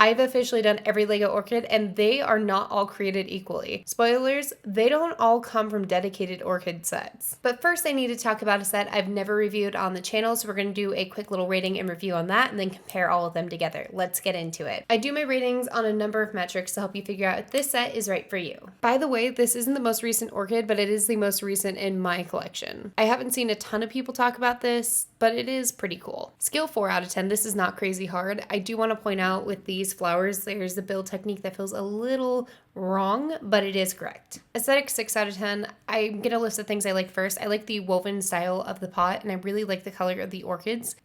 I've officially done every Lego orchid, and they are not all created equally. Spoilers, they don't all come from dedicated orchid sets. But first I need to talk about a set I've never reviewed on the channel, so we're going to do a quick little rating and review on that and then compare all of them together. Let's get into it. I do my ratings on a number of metrics to help you figure out if this set is right for you. By the way, this isn't the most recent orchid, but it is the most recent in my collection. I haven't seen a ton of people talk about this, but it is pretty cool. Scale 4 out of 10. This is not crazy hard. I do want to point out with these flowers, there's the build technique that feels a little wrong, but it is correct. Aesthetic 6 out of 10. I'm gonna list the things I like first. I like the woven style of the pot, and I really like the color of the orchids.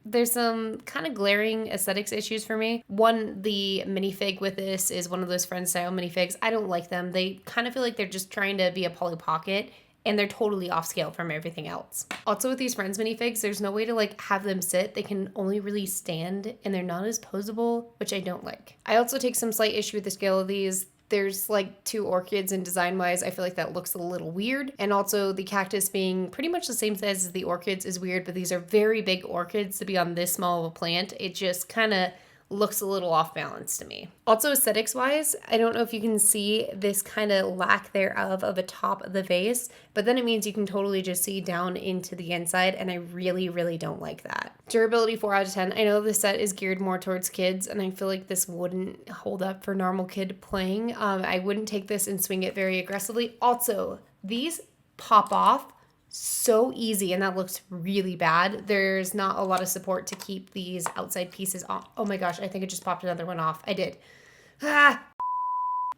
There's some kind of glaring aesthetics issues for me. One, the minifig with this is one of those friend style minifigs. I don't like them. They kind of feel like they're just trying to be a Polly Pocket, and they're totally off scale from everything else. Also with these Friends minifigs, there's no way to like have them sit. They can only really stand, and they're not as posable, which I don't like. I also take some slight issue with the scale of these. There's like 2 orchids, and design-wise, I feel like that looks a little weird. And also the cactus being pretty much the same size as the orchids is weird, but these are very big orchids to be on this small of a plant. It just kind of looks a little off balance to me. Also aesthetics wise, I don't know if you can see this kind of lack thereof of a top of the vase, but then it means you can totally just see down into the inside, and I really, really don't like that. Durability 4 out of 10. I know this set is geared more towards kids, and I feel like this wouldn't hold up for normal kid playing. I wouldn't take this and swing it very aggressively. Also, these pop off so easy, and that looks really bad. There's not a lot of support to keep these outside pieces off. Oh my gosh, I think it just popped another one off. I did.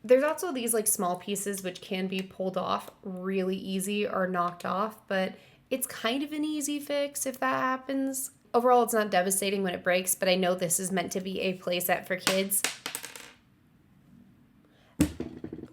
There's also these like small pieces which can be pulled off really easy or knocked off, but it's kind of an easy fix if that happens. Overall, it's not devastating when it breaks, but I know this is meant to be a playset for kids.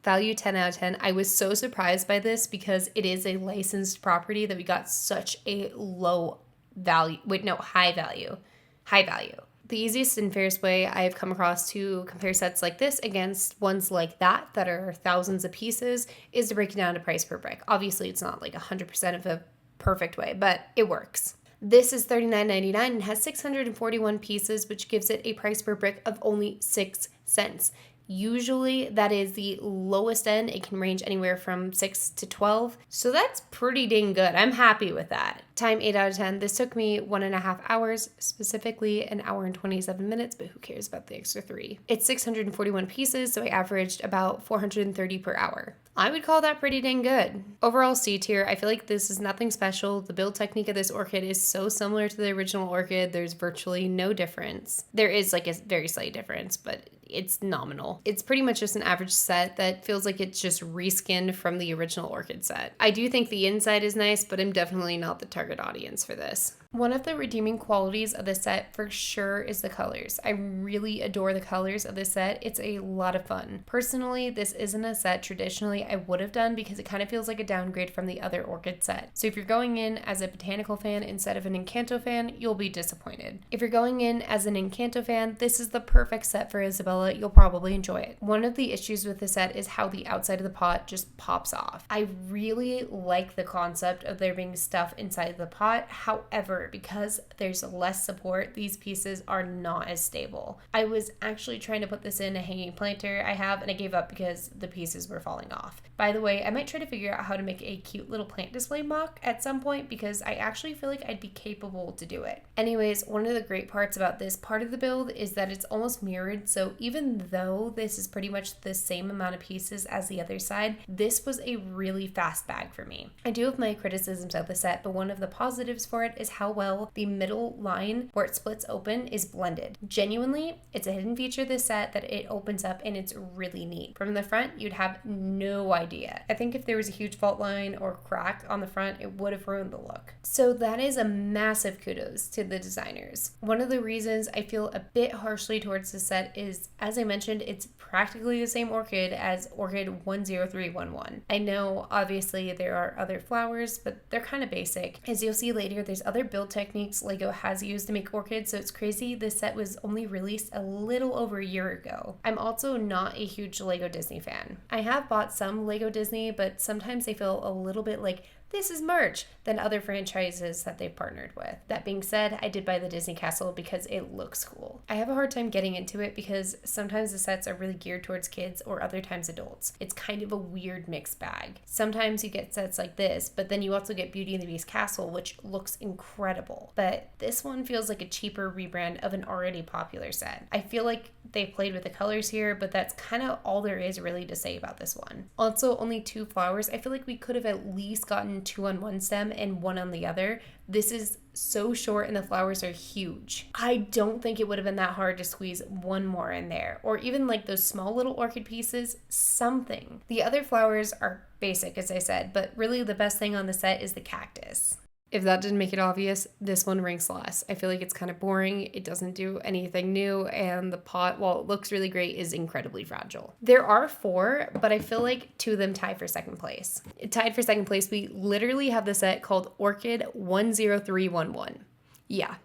Value 10 out of 10. I was so surprised by this because it is a licensed property that we got such a low value. High value. High value. The easiest and fairest way I have come across to compare sets like this against ones like that are thousands of pieces is to break it down to price per brick. Obviously, it's not like 100% of a perfect way, but it works. This is $39.99 and has 641 pieces, which gives it a price per brick of only 6 cents. Usually that is the lowest end. It can range anywhere from 6 to 12. So that's pretty dang good. I'm happy with that. Time 8 out of 10. This took me 1.5 hours, specifically an hour and 27 minutes, but who cares about the extra 3? It's 641 pieces, so I averaged about 430 per hour. I would call that pretty dang good. Overall C tier, I feel like this is nothing special. The build technique of this orchid is so similar to the original orchid. There's virtually no difference. There is like a very slight difference, but it's nominal. It's pretty much just an average set that feels like it's just reskinned from the original orchid set. I do think the inside is nice, but I'm definitely not the target audience for this. One of the redeeming qualities of this set for sure is the colors. I really adore the colors of this set. It's a lot of fun. Personally, this isn't a set traditionally I would have done because it kind of feels like a downgrade from the other orchid set. So if you're going in as a botanical fan instead of an Encanto fan, you'll be disappointed. If you're going in as an Encanto fan, this is the perfect set for Isabela. You'll probably enjoy it. One of the issues with the set is how the outside of the pot just pops off. I really like the concept of there being stuff inside the pot. However, because there's less support, these pieces are not as stable. I was actually trying to put this in a hanging planter I have, and I gave up because the pieces were falling off. By the way, I might try to figure out how to make a cute little plant display mock at some point because I actually feel like I'd be capable to do it. Anyways, one of the great parts about this part of the build is that it's almost mirrored, so even though this is pretty much the same amount of pieces as the other side, this was a really fast bag for me. I do have my criticisms of the set, but one of the positives for it is how well the middle line where it splits open is blended. Genuinely, it's a hidden feature of this set that it opens up and it's really neat. From the front, you'd have no idea. I think if there was a huge fault line or crack on the front, it would have ruined the look. So that is a massive kudos to the designers. One of the reasons I feel a bit harshly towards this set is, as I mentioned, it's practically the same orchid as Orchid 10311. I know obviously there are other flowers, but they're kind of basic. As you'll see later, there's other build techniques Lego has used to make orchids, so it's crazy this set was only released a little over a year ago. I'm also not a huge Lego Disney fan. I have bought some Lego Disney, but sometimes they feel a little bit like this is merch than other franchises that they've partnered with. That being said, I did buy the Disney Castle because it looks cool. I have a hard time getting into it because sometimes the sets are really geared towards kids or other times adults. It's kind of a weird mixed bag. Sometimes you get sets like this, but then you also get Beauty and the Beast Castle, which looks incredible. But this one feels like a cheaper rebrand of an already popular set. I feel like they played with the colors here, but that's kind of all there is really to say about this one. Also, only 2 flowers. I feel like we could have at least gotten 2 on one stem and 1 on the other. This is so short and the flowers are huge. I don't think it would have been that hard to squeeze 1 more in there, or even like those small little orchid pieces, something. The other flowers are basic, as I said, but really the best thing on the set is the cactus. If that didn't make it obvious, this one ranks last. I feel like it's kind of boring, it doesn't do anything new, and the pot, while it looks really great, is incredibly fragile. There are 4, but I feel like 2 of them tie for second place. Tied for second place, we literally have the set called Orchid 10311. Yeah,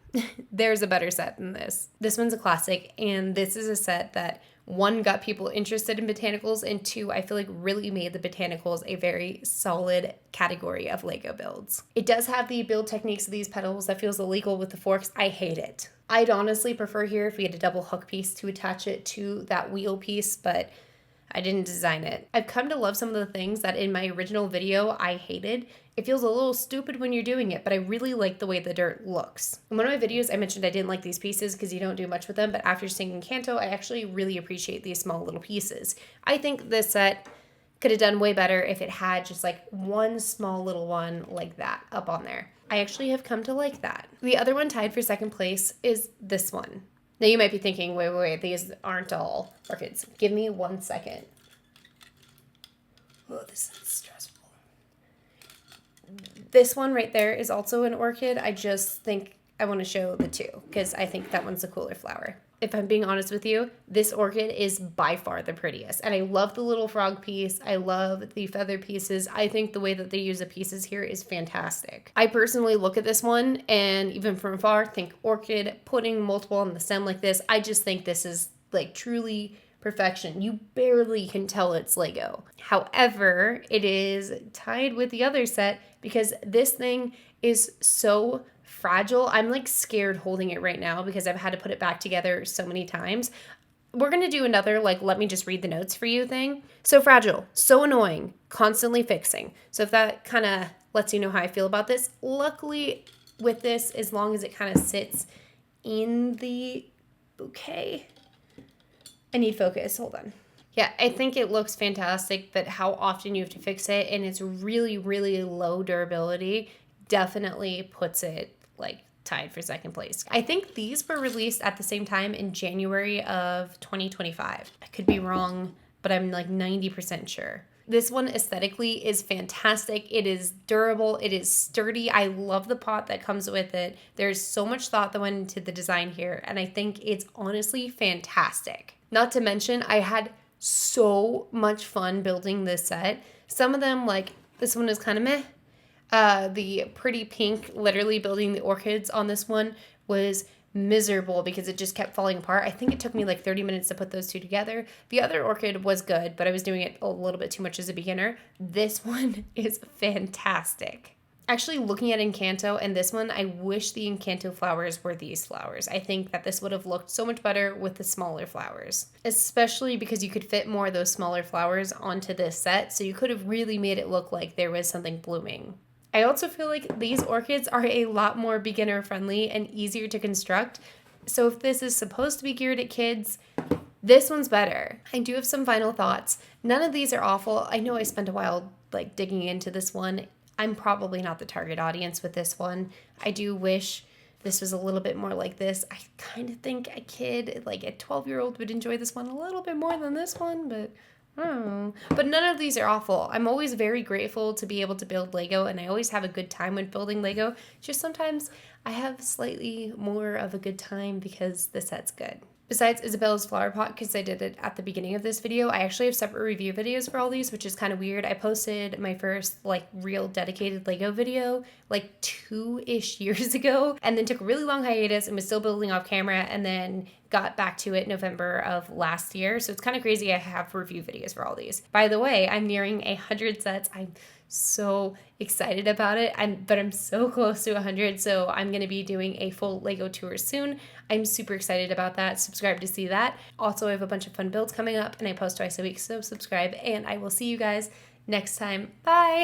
there's a better set than this. This one's a classic, and this is a set that 1, got people interested in botanicals, and 2, I feel like really made the botanicals a very solid category of Lego builds. It does have the build techniques of these petals that feels illegal with the forks. I hate it. I'd honestly prefer here if we had a double hook piece to attach it to that wheel piece, but I didn't design it. I've come to love some of the things that in my original video I hated. It feels a little stupid when you're doing it, but I really like the way the dirt looks. In one of my videos, I mentioned I didn't like these pieces because you don't do much with them, but after singing Canto, I actually really appreciate these small little pieces. I think this set could have done way better if it had just like 1 small little one like that up on there. I actually have come to like that. The other one tied for second place is this one. Now you might be thinking, wait, these aren't all orchids. Give me 1 second. Oh, this is stressful. This one right there is also an orchid. I just think I want to show the 2 because I think that one's a cooler flower. If I'm being honest with you, this orchid is by far the prettiest. And I love the little frog piece. I love the feather pieces. I think the way that they use the pieces here is fantastic. I personally look at this one and even from afar think orchid, putting multiple on the stem like this. I just think this is like truly perfection. You barely can tell it's Lego. However, it is tied with the other set because this thing is so fragile. I'm like scared holding it right now because I've had to put it back together so many times. We're going to do another like let me just read the notes for you thing. So fragile, so annoying, constantly fixing. So if that kind of lets you know how I feel about this, luckily with this, as long as it kind of sits in the bouquet, I need focus. Hold on. Yeah, I think it looks fantastic, but how often you have to fix it and it's really, really low durability definitely puts it like tied for second place. I think these were released at the same time in January of 2025. I could be wrong, but I'm like 90% sure. This one aesthetically is fantastic. It is durable. It is sturdy. I love the pot that comes with it. There's so much thought that went into the design here, and I think it's honestly fantastic. Not to mention, I had so much fun building this set. Some of them, like this one is kind of meh. The pretty pink, literally building the orchids on this one was miserable because it just kept falling apart. I think it took me like 30 minutes to put those 2 together. The other orchid was good, but I was doing it a little bit too much as a beginner. This one is fantastic. Actually, looking at Encanto and this one, I wish the Encanto flowers were these flowers. I think that this would have looked so much better with the smaller flowers, especially because you could fit more of those smaller flowers onto this set, so you could have really made it look like there was something blooming. I also feel like these orchids are a lot more beginner friendly and easier to construct. So if this is supposed to be geared at kids, this one's better. I do have some final thoughts. None of these are awful. I know I spent a while like digging into this one. I'm probably not the target audience with this one. I do wish this was a little bit more like this. I kind of think a kid, like a 12-year-old would enjoy this one a little bit more than this one, but But none of these are awful. I'm always very grateful to be able to build Lego, and I always have a good time when building Lego. Just sometimes I have slightly more of a good time because the set's good. Besides Isabela's flower pot, because I did it at the beginning of this video, I actually have separate review videos for all these, which is kind of weird. I posted my first like real dedicated Lego video like 2-ish years ago, and then took a really long hiatus and was still building off camera, and then got back to it November of last year. So it's kind of crazy. I have review videos for all these. By the way, I'm nearing 100 sets. I'm so excited about it. But I'm so close to 100. So I'm going to be doing a full Lego tour soon. I'm super excited about that. Subscribe to see that. Also, I have a bunch of fun builds coming up and I post twice a week. So subscribe and I will see you guys next time. Bye.